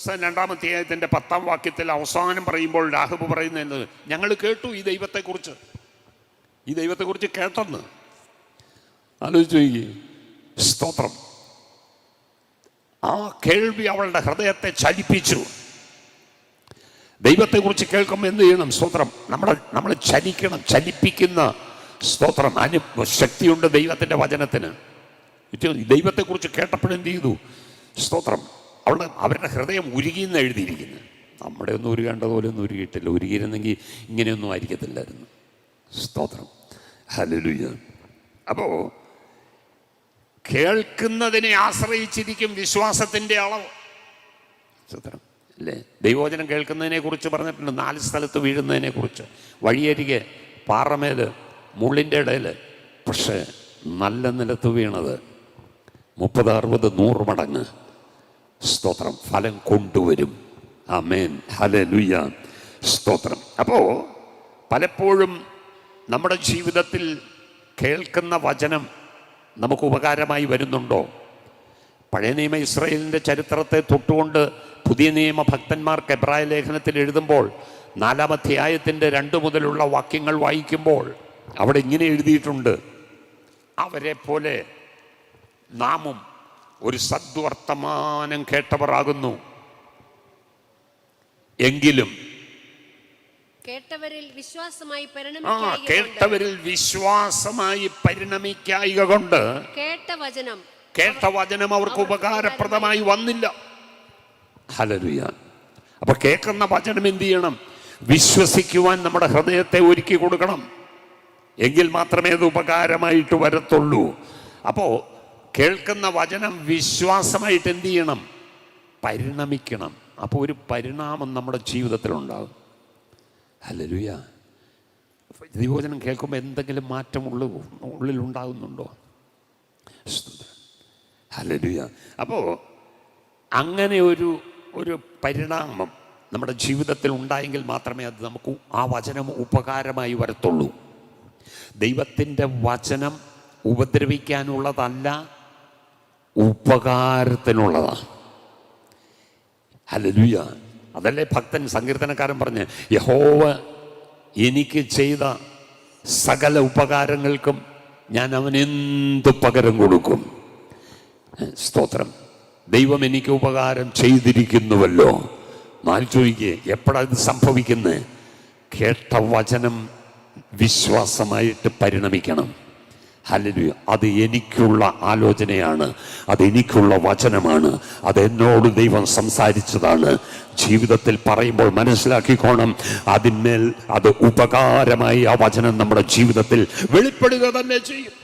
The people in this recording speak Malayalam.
2-ാം അധ്യായത്തിൻ്റെ 10-ാം വാക്യത്തിൽ അവസാനം പറയുമ്പോൾ രാഹബ് പറയുന്നത്, ഞങ്ങൾ കേട്ടു ഈ ദൈവത്തെക്കുറിച്ച് കേട്ടെന്ന്. ആലോചിച്ചു നോക്കി. സ്തോത്രം. ആ കേൾവി അവളുടെ ഹൃദയത്തെ ചലിപ്പിച്ചു. ദൈവത്തെക്കുറിച്ച് കേൾക്കുമ്പോൾ എന്ത് ചെയ്യണം? സ്തോത്രം. നമ്മൾ ചലിപ്പിക്കുന്ന സ്തോത്രം ശക്തിയുണ്ട് ദൈവത്തിൻ്റെ വചനത്തിന്. ദൈവത്തെക്കുറിച്ച് കേട്ടപ്പോഴെന്ത് ചെയ്തു? സ്തോത്രം. അവരുടെ ഹൃദയം ഉരുകിയെന്ന് എഴുതിയിരിക്കുന്നു. നമ്മുടെ ഒന്നും ഉരുകേണ്ടതുപോലെ ഒന്നും ഉരുകിയിട്ടില്ല. ഉരുകിയിരുന്നെങ്കിൽ ഇങ്ങനെയൊന്നും ആയിരിക്കത്തില്ലായിരുന്നു. സ്തോത്രം. ഹല്ലേലൂയ. അപ്പോൾ കേൾക്കുന്നതിനെ ആശ്രയിച്ചിരിക്കും വിശ്വാസത്തിൻ്റെ അളവ്. സ്തോത്രം അല്ലേ? ദൈവവചനം കേൾക്കുന്നതിനെ കുറിച്ച് പറഞ്ഞിട്ടുണ്ട്. 4 സ്ഥലത്ത് വീഴുന്നതിനെ കുറിച്ച്. വഴിയരികെ, പാറമേൽ, മുള്ളിൻ്റെ ഇടയിൽ. പക്ഷേ നല്ല നിലത്ത് വീണത് 30, 60, 100 മടങ്ങ് സ്തോത്രം ഫലം കൊണ്ടുവരും. ആമേൻ. ഹല്ലേലൂയ. സ്തോത്രം. അപ്പോൾ പലപ്പോഴും നമ്മുടെ ജീവിതത്തിൽ കേൾക്കുന്ന വചനം നമുക്ക് ഉപകാരമായി വരുന്നുണ്ടോ? പഴയ നിയമ ഇസ്രായേലിൻ്റെ ചരിത്രത്തെ തൊട്ടുകൊണ്ട് പുതിയ നിയമ ഭക്തന്മാർക്ക് എബ്രായ ലേഖനത്തിൽ എഴുതുമ്പോൾ 4-ാം അധ്യായത്തിൻ്റെ 2 മുതലുള്ള വാക്യങ്ങൾ വായിക്കുമ്പോൾ അവിടെ ഇങ്ങനെ എഴുതിയിട്ടുണ്ട്, അവരെ പോലെ നാമും ഒരു സദ്വർത്തമാനം കേട്ടവരാകുന്നു, എങ്കിലും കേട്ടവരിൽ വിശ്വാസമായി പരിണമിക്കായിക കൊണ്ട് കേട്ട വചനം അവർക്ക് ഉപകാരപ്രദമായി വന്നില്ല. ഹല്ലേലൂയ. അപ്പൊ കേൾക്കുന്ന വചനം എന്ത് ചെയ്യണം? വിശ്വസിക്കുവാൻ നമ്മുടെ ഹൃദയത്തെ ഒരുക്കി കൊടുക്കണം. എങ്കിൽ മാത്രമേ അത് ഉപകാരമായിട്ട് വരത്തുള്ളൂ. അപ്പോ കേൾക്കുന്ന വചനം വിശ്വാസമായിട്ട് എന്ത് ചെയ്യണം? പരിണമിക്കണം. അപ്പോൾ ഒരു പരിണാമം നമ്മുടെ ജീവിതത്തിലുണ്ടാകും. ഹല്ലേലൂയ. ദൈവവചനം കേൾക്കുമ്പോൾ എന്തെങ്കിലും മാറ്റം ഉള്ളിലുണ്ടാകുന്നുണ്ടോ? ഹല്ലേലൂയ. അപ്പോൾ അങ്ങനെ ഒരു പരിണാമം നമ്മുടെ ജീവിതത്തിൽ ഉണ്ടായെങ്കിൽ മാത്രമേ അത് നമുക്ക് ആ വചനം ഉപകാരമായി വരത്തുള്ളൂ. ദൈവത്തിൻ്റെ വചനം ഉപദ്രവിക്കാനുള്ളതല്ല, ഉപകാരത്തിനുള്ളതാണ്. ഹല്ലേലൂയ. അതല്ലേ ഭക്തൻ സങ്കീർത്തനക്കാരൻ പറഞ്ഞ്, യഹോവ എനിക്ക് ചെയ്ത സകല ഉപകാരങ്ങൾക്കും ഞാൻ അവനെന്ത് പകരം കൊടുക്കും? സ്തോത്രം. ദൈവം എനിക്ക് ഉപകാരം ചെയ്തിരിക്കുന്നുവല്ലോ. ഞാൻ ചോദിക്കേ, എപ്പോഴാണ് ഇത് സംഭവിക്കുന്നത്? കേട്ട വചനം വിശ്വാസമായിട്ട് പരിണമിക്കണം. ഹല്ലേലൂയ. അത് എനിക്കുള്ള ആലോചനയാണ്, അതെനിക്കുള്ള വചനമാണ്, അതെന്നോട് ദൈവം സംസാരിച്ചതാണ്. ജീവിതത്തിൽ പറയുമ്പോൾ മനസ്സിലാക്കിക്കോണം, അതിന്മേൽ അത് ഉപകാരമായി ആ വചനം നമ്മുടെ ജീവിതത്തിൽ വെളിപ്പെടുക തന്നെ ചെയ്യും.